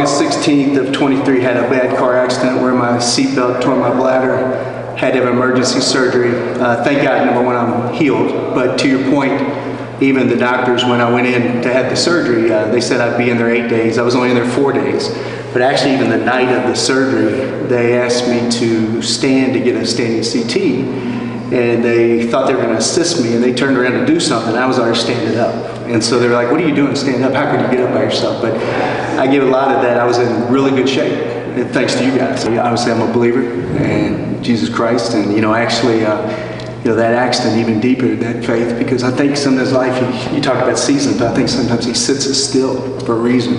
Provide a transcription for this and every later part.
August 16th of 23, had a bad car accident where my seatbelt tore my bladder. Had to have emergency surgery. Thank God, number one, I'm healed. But to your point, even the doctors, when I went in to have the surgery, they said I'd be in there 8 days. I was only in there 4 days. But actually, even the night of the surgery, they asked me to stand to get a standing CT. And they thought they were going to assist me, and they turned around to do something. I was already standing up. And so they were like, what are you doing standing up? How could you get up by yourself? But I give a lot of that. I was in really good shape, and thanks to you guys. Obviously, I'm a believer in Jesus Christ, and actually, that accident even deepened that faith, because I think sometimes life, you talk about seasons, but I think sometimes he sits us still for a reason.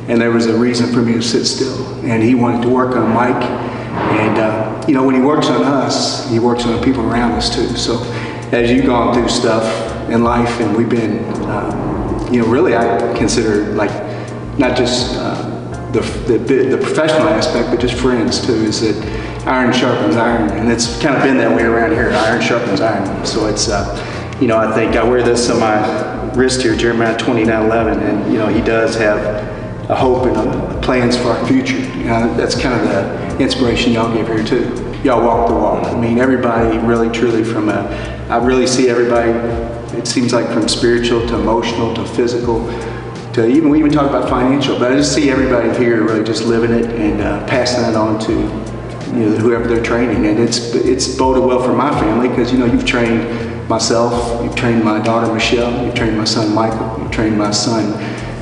And there was a reason for me to sit still. And he wanted to work on Mike. And, when he works on us, he works on the people around us too. So as you've gone through stuff in life, and we've been, really I consider like not just the professional aspect, but just friends too, is that iron sharpens iron. And it's kind of been that way around here. Iron sharpens iron. So it's, I think I wear this on my wrist here, Jeremiah 29:11, and, he does have a hope and plans for our future. That's kind of the inspiration y'all give here too. Y'all walk the walk. I mean, everybody really, truly I really see everybody, it seems like from spiritual to emotional to physical to we even talk about financial, but I just see everybody here really just living it and passing that on to whoever they're training. And it's boded well for my family, because you've trained myself, you've trained my daughter Michelle, you've trained my son Michael, you've trained my son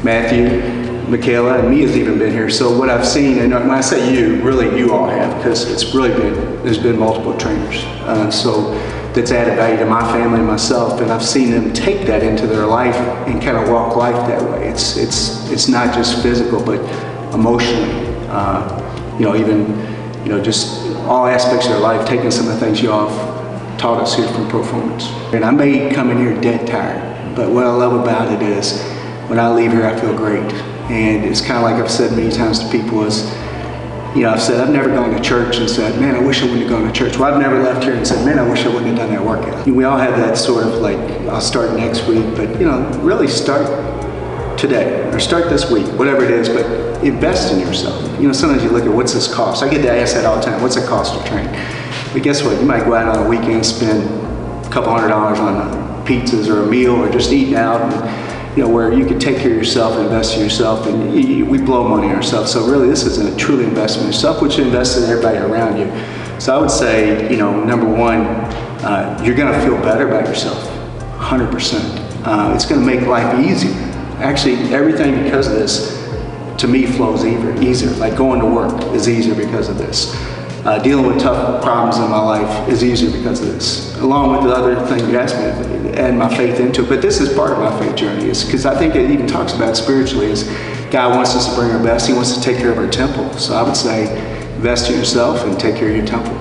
Matthew, Michaela, and Mia's even been here. So what I've seen, and when I say you, really you all have, because it's really there's been multiple trainers. So that's added value to my family and myself, and I've seen them take that into their life and kind of walk life that way. It's not just physical, but emotionally, just all aspects of their life, taking some of the things you all have taught us here from Proformance. And I may come in here dead tired, but what I love about it is when I leave here, I feel great. And it's kind of like I've said many times to people is, I've said, I've never gone to church and said, man, I wish I wouldn't have gone to church. Well, I've never left here and said, man, I wish I wouldn't have done that workout. We all have that sort of like, I'll start next week, but really start today or start this week, whatever it is, but invest in yourself. Sometimes you look at what's this cost. I get asked that all the time, what's it cost to train? But guess what? You might go out on a weekend and spend a couple $100 on pizzas or a meal or just eating out, and, where you can take care of yourself and invest in yourself, and we blow money on ourselves. So really this is a truly investment in yourself, which invests in everybody around you. So I would say, number one, you're gonna feel better about yourself, 100%. It's gonna make life easier. Actually, everything because of this, to me, flows easier. Like going to work is easier because of this. Dealing with tough problems in my life is easier because of this, along with the other thing you asked me to add my faith into it. But this is part of my faith journey, is because I think it even talks about spiritually is God wants us to bring our best. He wants to take care of our temple. So I would say invest in yourself and take care of your temple.